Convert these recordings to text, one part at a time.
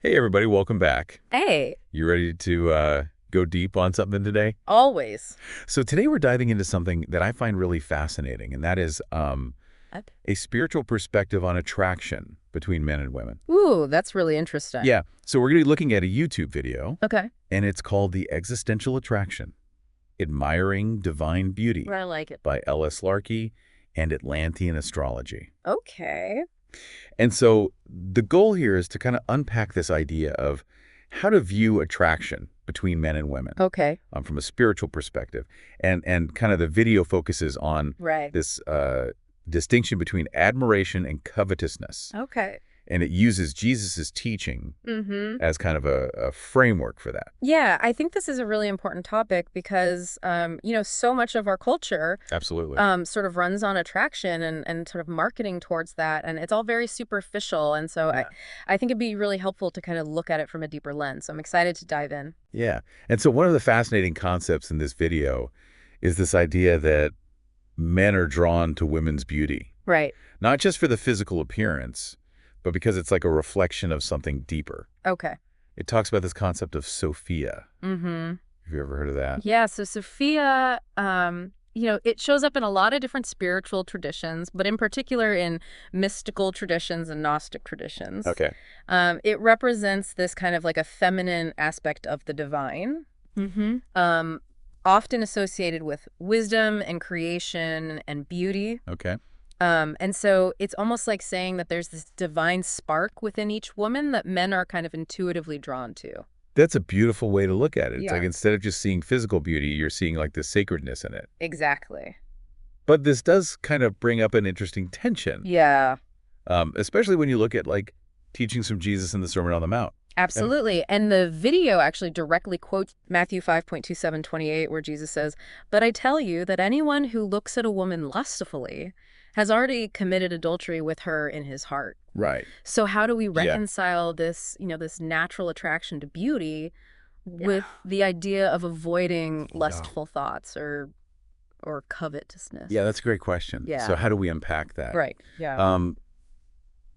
Hey everybody, welcome back. Hey, You ready to go deep on something today? always. So today we're diving into something that I find really fascinating, and that is Up. a spiritual perspective on attraction between men and women. Ooh, that's really interesting. Yeah, so we're going to be looking at a YouTube video, Okay. and it's called The Existential Attraction, Admiring Divine Beauty I like it. by Larkey and Atlantean Astrology. Okay. And so the goal here is to kind of unpack this idea of how to view attraction between men and women Okay. from a spiritual perspective. And kind of the video focuses on Right. this distinction between admiration and covetousness. Okay. And it uses Jesus's teaching Mm-hmm. as kind of a framework for that. Yeah, I think this is a really important topic because, so much of our culture Absolutely. sort of runs on attraction and sort of marketing towards that. And it's all very superficial. And so I think it'd be really helpful to kind of look at it from a deeper lens. So I'm excited to dive in. Yeah. And so one of the fascinating concepts in this video is this idea that men are drawn to women's beauty, Right. not just for the physical appearance, but because it's like a reflection of something deeper. Okay. It talks about this concept of Sophia. Mm-hmm. Have you ever heard of that? Yeah, so Sophia, it shows up in a lot of different spiritual traditions, but in particular in mystical traditions and Gnostic traditions. Okay. It represents this kind of like a feminine aspect of the divine, often associated with wisdom and creation and beauty. Okay. And so it's almost like saying that there's this divine spark within each woman that men are kind of intuitively drawn to. That's a beautiful way to look at it. It's Yeah. like instead of just seeing physical beauty, you're seeing like the sacredness in it. Exactly. But this does kind of bring up an interesting tension, Yeah. especially when you look at like teachings from Jesus in the Sermon on the Mount. Absolutely. And the video actually directly quotes Matthew 5:27-28, where Jesus says, "But I tell you that anyone who looks at a woman lustfully has already committed adultery with her in his heart." Right. So how do we Yeah. reconcile this, this natural attraction to beauty with the idea of avoiding lustful thoughts or covetousness? Yeah, that's a great question. Yeah. So how do we unpack that? Right. Yeah.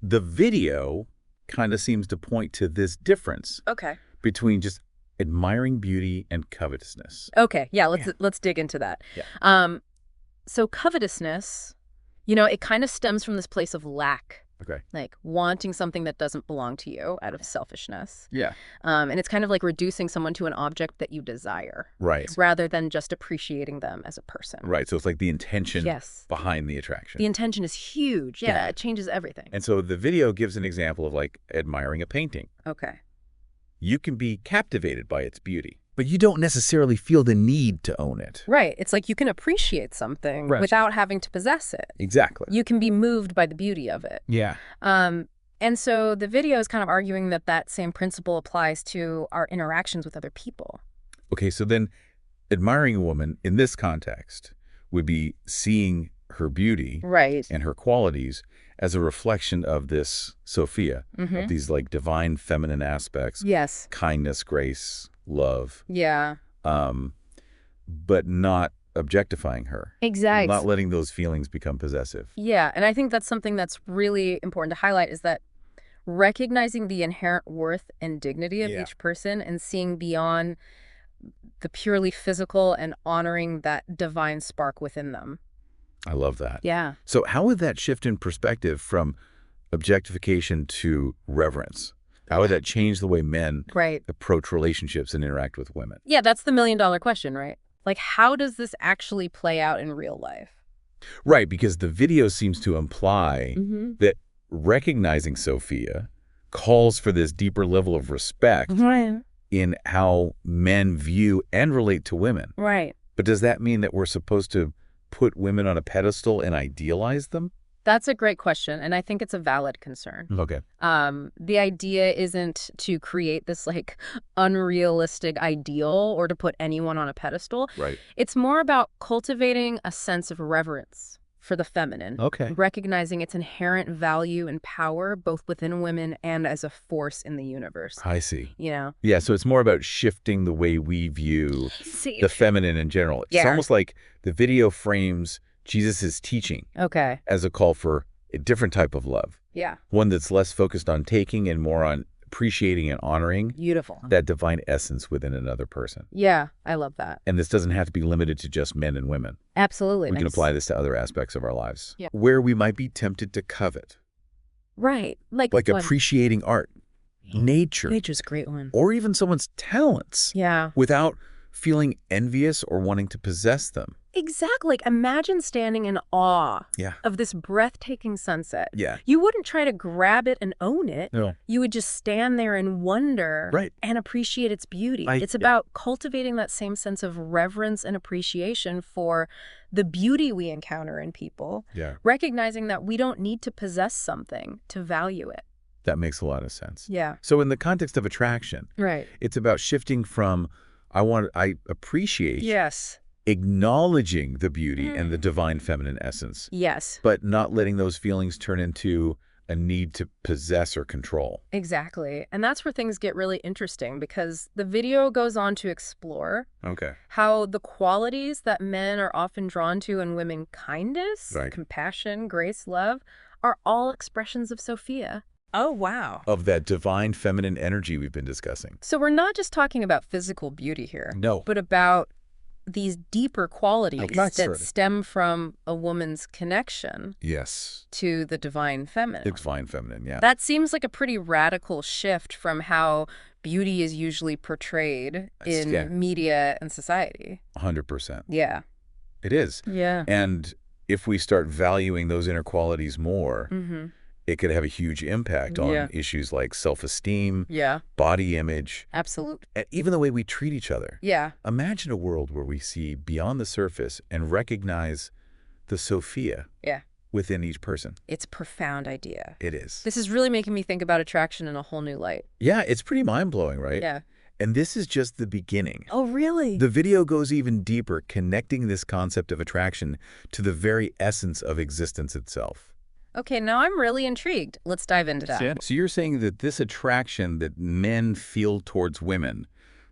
The video kind of seems to point to this difference Okay. between just admiring beauty and covetousness. Okay. Yeah, let's dig into that. Yeah. So covetousness, it kind of stems from this place of lack, Okay. like wanting something that doesn't belong to you out of selfishness. Yeah. And it's kind of like reducing someone to an object that you desire Right. rather than just appreciating them as a person. Right. So it's like the intention Yes. behind the attraction. The intention is huge. Yeah, it changes everything. And so the video gives an example of like admiring a painting. Okay. You can be captivated by its beauty, but you don't necessarily feel the need to own it. Right. It's like you can appreciate something Right. without having to possess it. Exactly. You can be moved by the beauty of it. Yeah. And so the video is kind of arguing that that same principle applies to our interactions with other people. Okay, so then admiring a woman in this context would be seeing her beauty Right. and her qualities as a reflection of this Sophia, of these like divine feminine aspects, Yes. kindness, grace, love, Yeah. but not objectifying her. Exactly. Not letting those feelings become possessive. Yeah. And I think that's something that's really important to highlight is that recognizing the inherent worth and dignity of Yeah. each person and seeing beyond the purely physical and honoring that divine spark within them. I love that. Yeah. So how would that shift in perspective from objectification to reverence? How would that change the way men Right. approach relationships and interact with women? Yeah, that's the million-dollar question, right? Like, how does this actually play out in real life? Right, because the video seems to imply Mm-hmm. that recognizing Sophia calls for this deeper level of respect Right. in how men view and relate to women. Right. But does that mean that we're supposed to put women on a pedestal and idealize them? That's a great question, and I think it's a valid concern. Okay. The idea isn't to create this like unrealistic ideal or to put anyone on a pedestal. Right. It's more about cultivating a sense of reverence for the feminine, Okay. recognizing its inherent value and power both within women and as a force in the universe. I see. Yeah, so it's more about shifting the way we view the feminine in general. It's Yeah. almost like the video frames Jesus' teaching Okay. as a call for a different type of love, Yeah. one that's less focused on taking and more on appreciating and honoring Beautiful. that divine essence within another person. Yeah, I love that. And this doesn't have to be limited to just men and women. Absolutely. We can apply this to other aspects of our lives. Yeah. Where we might be tempted to covet. Right. Like Appreciating art, nature, Nature's a great one. or even someone's talents Yeah. without feeling envious or wanting to possess them. Exactly. Like, imagine standing in awe Yeah. of this breathtaking sunset. Yeah. You wouldn't try to grab it and own it. No. You would just stand there and wonder Right. and appreciate its beauty. It's about cultivating that same sense of reverence and appreciation for the beauty we encounter in people, Yeah. recognizing that we don't need to possess something to value it. That makes a lot of sense. Yeah. So in the context of attraction, Right. it's about shifting from I appreciate Yes. acknowledging the beauty and the divine feminine essence, Yes. but not letting those feelings turn into a need to possess or control. Exactly. And that's where things get really interesting, because the video goes on to explore Okay. how the qualities that men are often drawn to in women, kindness, Right. compassion, grace, love, are all expressions of Sophia. Oh, wow. Of that divine feminine energy we've been discussing. So we're not just talking about physical beauty here, No. but about these deeper qualities That's that right. stem from a woman's connection Yes. to the divine feminine. Divine feminine, yeah. That seems like a pretty radical shift from how beauty is usually portrayed in Yeah. media and society. 100%. Yeah. It is. Yeah. And if we start valuing those inner qualities more, Mm-hmm. it could have a huge impact on Yeah. issues like self-esteem, Yeah. body image, Absolutely. and even the way we treat each other. Yeah. Imagine a world where we see beyond the surface and recognize the Sophia Yeah. within each person. It's a profound idea. It is. This is really making me think about attraction in a whole new light. Yeah, it's pretty mind-blowing, right? Yeah. And this is just the beginning. Oh, really? The video goes even deeper, connecting this concept of attraction to the very essence of existence itself. Okay, now I'm really intrigued. Let's dive into that. So you're saying that this attraction that men feel towards women,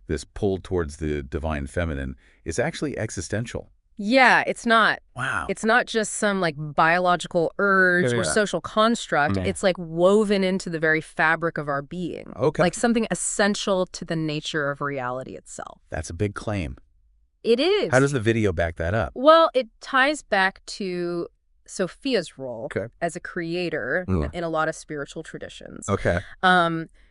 this pull towards the divine feminine, is actually existential. Yeah, it's not. Wow. It's not just some like biological urge or social construct. It's like woven into the very fabric of our being. Okay. Like something essential to the nature of reality itself. That's a big claim. It is. How does the video back that up? Well, it ties back to Sophia's role Okay. as a creator in a lot of spiritual traditions. Okay.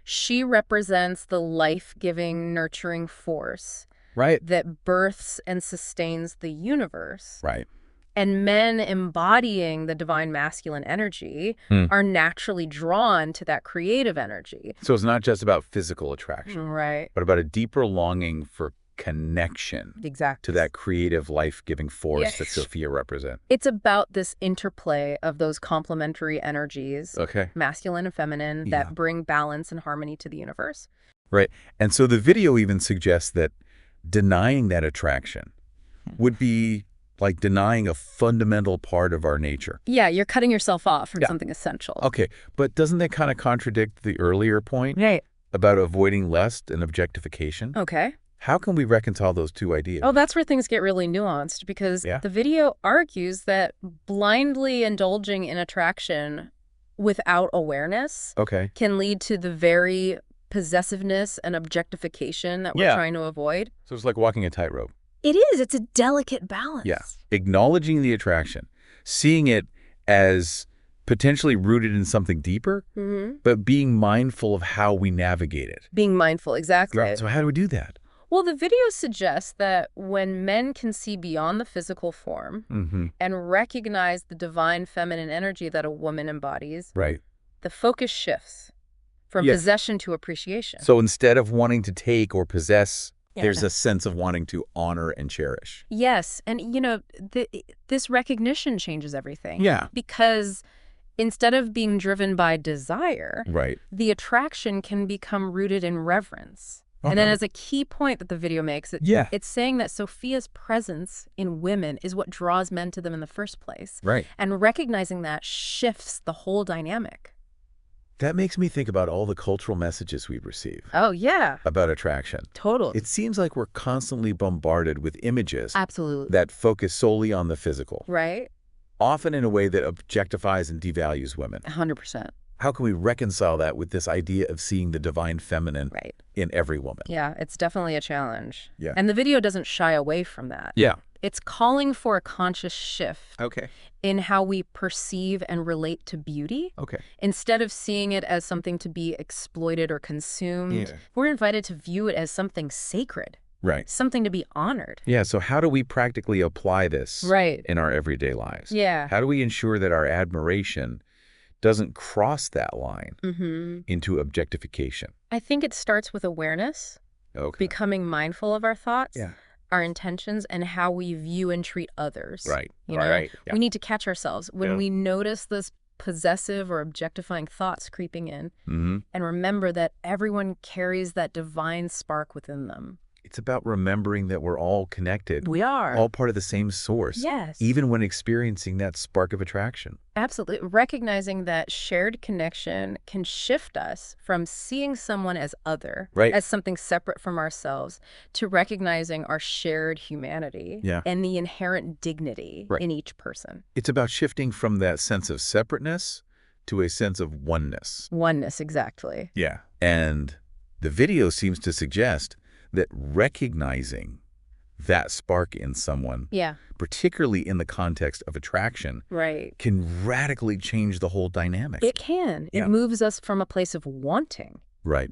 She represents the life-giving, nurturing force Right. that births and sustains the universe. Right. And men embodying the divine masculine energy are naturally drawn to that creative energy. So it's not just about physical attraction, Right. but about a deeper longing for connection Exactly. to that creative, life-giving force that Yes. Sophia represents. It's about this interplay of those complementary energies, Okay. masculine and feminine, Yeah. that bring balance and harmony to the universe. Right. And so the video even suggests that denying that attraction would be like denying a fundamental part of our nature. Yeah, you're cutting yourself off from Yeah. something essential. Okay, but doesn't that kind of contradict the earlier point Right. about avoiding lust and objectification? Okay. How can we reconcile those two ideas? Oh, that's where things get really nuanced, because Yeah. the video argues that blindly indulging in attraction without awareness Okay. can lead to the very possessiveness and objectification that we're Yeah. trying to avoid. So it's like walking a tightrope. It is. It's a delicate balance. Yeah. Acknowledging the attraction, seeing it as potentially rooted in something deeper, but being mindful of how we navigate it. Being mindful, exactly. So how do we do that? Well, the video suggests that when men can see beyond the physical form and recognize the divine feminine energy that a woman embodies, Right. the focus shifts from Yeah. possession to appreciation. So instead of wanting to take or possess, there's a sense of wanting to honor and cherish. Yes. And, you know, this recognition changes everything. Yeah. Because instead of being driven by desire, Right. the attraction can become rooted in reverence. And then as a key point that the video makes, it's saying that Sophia's presence in women is what draws men to them in the first place. Right. And recognizing that shifts the whole dynamic. That makes me think about all the cultural messages we receive Oh, yeah. about attraction. Totally. It seems like we're constantly bombarded with images Absolutely. that focus solely on the physical, Right? often in a way that objectifies and devalues women. 100%. How can we reconcile that with this idea of seeing the divine feminine Right. in every woman? Yeah, it's definitely a challenge. Yeah. And the video doesn't shy away from that. Yeah. It's calling for a conscious shift Okay. in how we perceive and relate to beauty. Okay. Instead of seeing it as something to be exploited or consumed, we're invited to view it as something sacred, Right. something to be honored. Yeah, so how do we practically apply this Right. in our everyday lives? Yeah. How do we ensure that our admiration doesn't cross that line into objectification? I think it starts with awareness, Okay. becoming mindful of our thoughts, Yeah. our intentions, and how we view and treat others. Right. You know, Right. Yeah. we need to catch ourselves when we notice this possessive or objectifying thoughts creeping in, and remember that everyone carries that divine spark within them. It's about remembering that we're all connected. We are. All part of the same source. Yes. Even when experiencing that spark of attraction. Absolutely. Recognizing that shared connection can shift us from seeing someone as other, Right. as something separate from ourselves, to recognizing our shared humanity and the inherent dignity in each person. It's about shifting from that sense of separateness to a sense of oneness. Oneness, exactly. Yeah. And the video seems to suggest that recognizing that spark in someone, particularly in the context of attraction, can radically change the whole dynamic. It can. It moves us from a place of wanting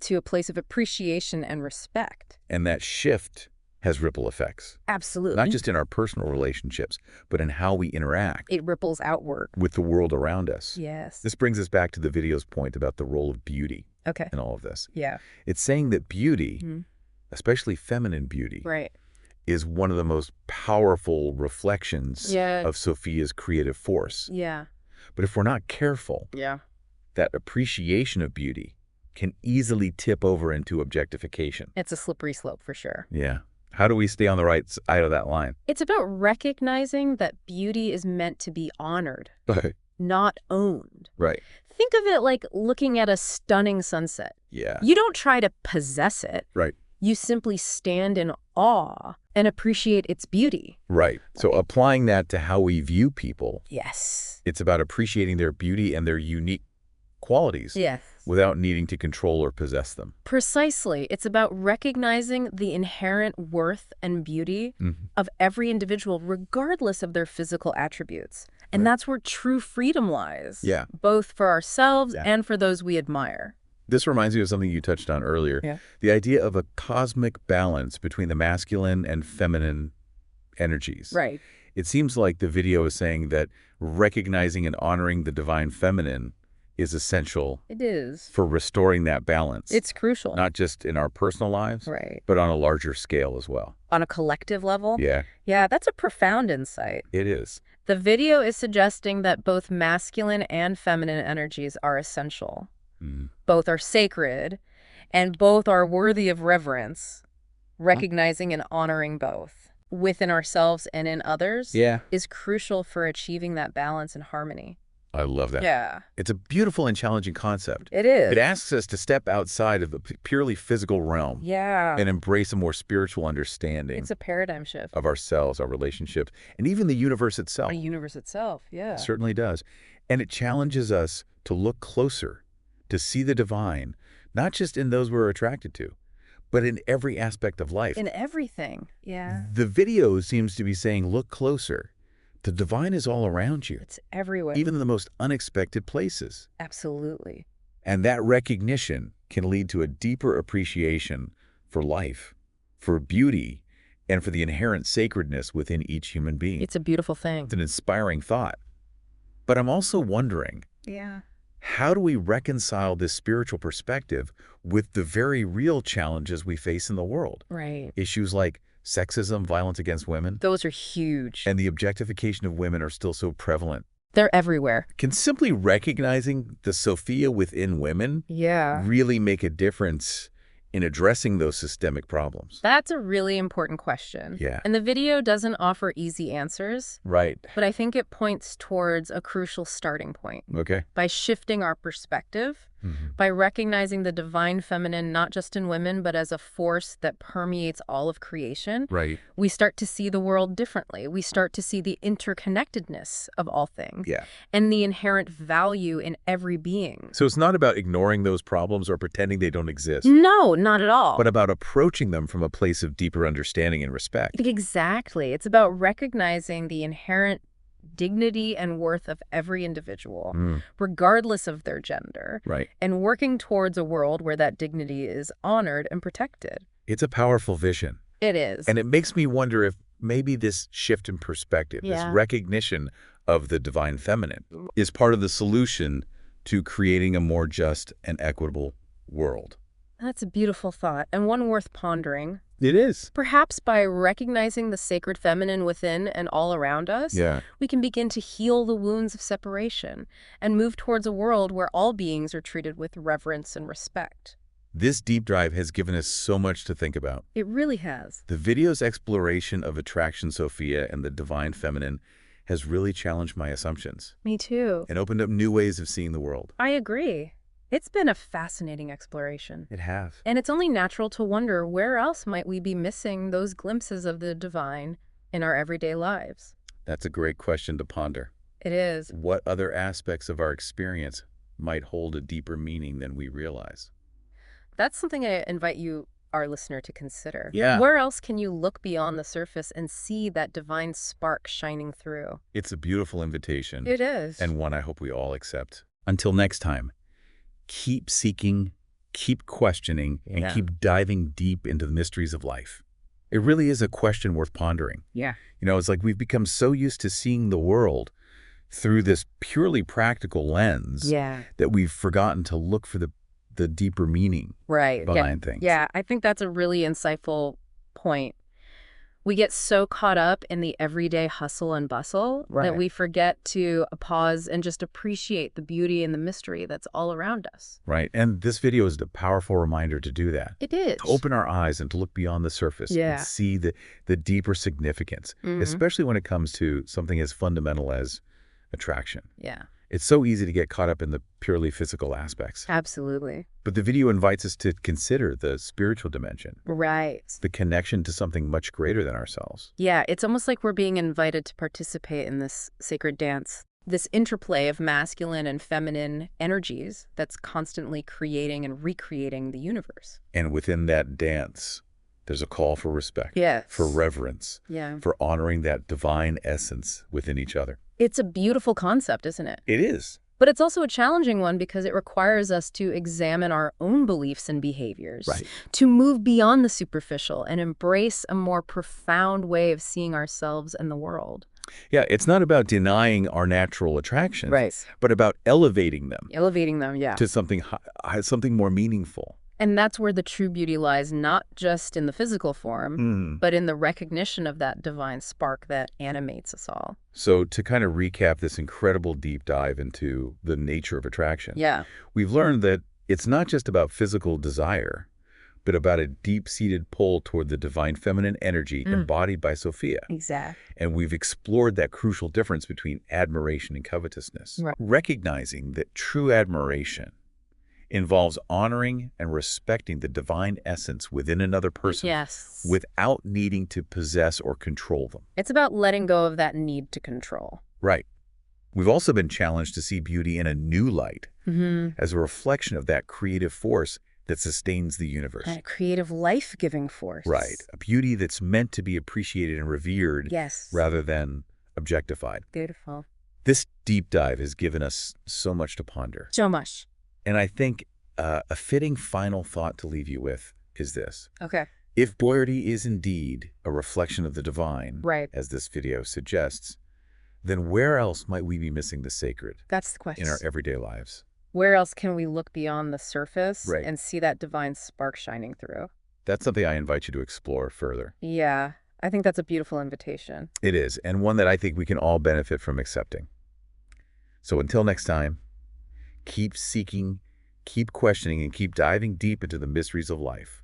to a place of appreciation and respect. And that shift has ripple effects. Absolutely. Not just in our personal relationships, but in how we interact. It ripples outward. With the world around us. Yes. This brings us back to the video's point about the role of beauty in all of this. Yeah. It's saying that beauty, especially feminine beauty, is one of the most powerful reflections of Sophia's creative force. Yeah. But if we're not careful, that appreciation of beauty can easily tip over into objectification. It's a slippery slope for sure. Yeah. How do we stay on the right side of that line? It's about recognizing that beauty is meant to be honored, not owned. Right. Think of it like looking at a stunning sunset. Yeah. You don't try to possess it. Right. You simply stand in awe and appreciate its beauty. Right. So applying that to how we view people. Yes. It's about appreciating their beauty and their unique qualities. Yes. Without needing to control or possess them. Precisely. It's about recognizing the inherent worth and beauty of every individual, regardless of their physical attributes. And that's where true freedom lies. Yeah. Both for ourselves and for those we admire. This reminds me of something you touched on earlier. Yeah. The idea of a cosmic balance between the masculine and feminine energies. Right. It seems like the video is saying that recognizing and honoring the divine feminine is essential. It is. For restoring that balance. It's crucial. Not just in our personal lives, right, but on a larger scale as well. On a collective level? Yeah. Yeah, that's a profound insight. It is. The video is suggesting that both masculine and feminine energies are essential. Both are sacred, and both are worthy of reverence. Recognizing and honoring both within ourselves and in others is crucial for achieving that balance and harmony. I love that. Yeah. It's a beautiful and challenging concept. It is. It asks us to step outside of the purely physical realm. Yeah. And embrace a more spiritual understanding. It's a paradigm shift. Of ourselves, our relationships, and even the universe itself. The universe itself, yeah. It certainly does. And it challenges us to look closer, to see the divine, not just in those we're attracted to, but in every aspect of life. In everything, yeah. The video seems to be saying, look closer. The divine is all around you. It's everywhere. Even in the most unexpected places. Absolutely. And that recognition can lead to a deeper appreciation for life, for beauty, and for the inherent sacredness within each human being. It's a beautiful thing. It's an inspiring thought. But I'm also wondering, how do we reconcile this spiritual perspective with the very real challenges we face in the world? Right. Issues like sexism, violence against women. Those are huge. And the objectification of women are still so prevalent. They're everywhere. Can simply recognizing the Sophia within women really make a difference in addressing those systemic problems? That's a really important question. Yeah. And the video doesn't offer easy answers. Right. But I think it points towards a crucial starting point. Okay. By shifting our perspective By recognizing the divine feminine not just in women, but as a force that permeates all of creation, we start to see the world differently. We start to see the interconnectedness of all things and the inherent value in every being. So it's not about ignoring those problems or pretending they don't exist. No, not at all. But about approaching them from a place of deeper understanding and respect. Exactly. It's about recognizing the inherent dignity and worth of every individual, regardless of their gender, and working towards a world where that dignity is honored and protected. It's a powerful vision. It is. And it makes me wonder if maybe this shift in perspective, this recognition of the divine feminine, is part of the solution to creating a more just and equitable world. That's a beautiful thought, and one worth pondering. It is. Perhaps by recognizing the sacred feminine within and all around us, we can begin to heal the wounds of separation and move towards a world where all beings are treated with reverence and respect. This deep dive has given us so much to think about. It really has. The video's exploration of Attraction Sophia and the divine feminine has really challenged my assumptions. Me too. And opened up new ways of seeing the world. I agree. It's been a fascinating exploration. It has. And it's only natural to wonder where else might we be missing those glimpses of the divine in our everyday lives. That's a great question to ponder. It is. What other aspects of our experience might hold a deeper meaning than we realize? That's something I invite you, our listener, to consider. Yeah. Where else can you look beyond the surface and see that divine spark shining through? It's a beautiful invitation. It is. And one I hope we all accept. Until next time. Keep seeking, keep questioning, and keep diving deep into the mysteries of life. It really is a question worth pondering. Yeah. You know, it's like we've become so used to seeing the world through this purely practical lens that we've forgotten to look for the deeper meaning behind things. Yeah, I think that's a really insightful point. We get so caught up in the everyday hustle and bustle that we forget to pause and just appreciate the beauty and the mystery that's all around us. Right. And this video is a powerful reminder to do that. It is. To open our eyes and to look beyond the surface and see the deeper significance, especially when it comes to something as fundamental as attraction. Yeah. It's so easy to get caught up in the purely physical aspects. Absolutely. But the video invites us to consider the spiritual dimension. Right. The connection to something much greater than ourselves. Yeah, it's almost like we're being invited to participate in this sacred dance. This interplay of masculine and feminine energies that's constantly creating and recreating the universe. And within that dance, there's a call for respect, for reverence, for honoring that divine essence within each other. It's a beautiful concept, isn't it? It is. But it's also a challenging one because it requires us to examine our own beliefs and behaviors, to move beyond the superficial and embrace a more profound way of seeing ourselves and the world. Yeah, it's not about denying our natural attractions, but about elevating them. To something more meaningful. And that's where the true beauty lies, not just in the physical form, but in the recognition of that divine spark that animates us all. So to kind of recap this incredible deep dive into the nature of attraction, we've learned that it's not just about physical desire, but about a deep-seated pull toward the divine feminine energy embodied by Sophia. Exactly. And we've explored that crucial difference between admiration and covetousness, recognizing that true admiration involves honoring and respecting the divine essence within another person without needing to possess or control them. It's about letting go of that need to control. Right. We've also been challenged to see beauty in a new light as a reflection of that creative force that sustains the universe. That creative life-giving force. Right. A beauty that's meant to be appreciated and revered rather than objectified. Beautiful. This deep dive has given us so much to ponder. So much. And I think a fitting final thought to leave you with is this. Okay. If Boyardy is indeed a reflection of the divine, as this video suggests, then where else might we be missing the sacred? That's the question. In our everyday lives. Where else can we look beyond the surface and see that divine spark shining through? That's something I invite you to explore further. Yeah, I think that's a beautiful invitation. It is, and one that I think we can all benefit from accepting. So until next time, keep seeking, keep questioning, and keep diving deep into the mysteries of life.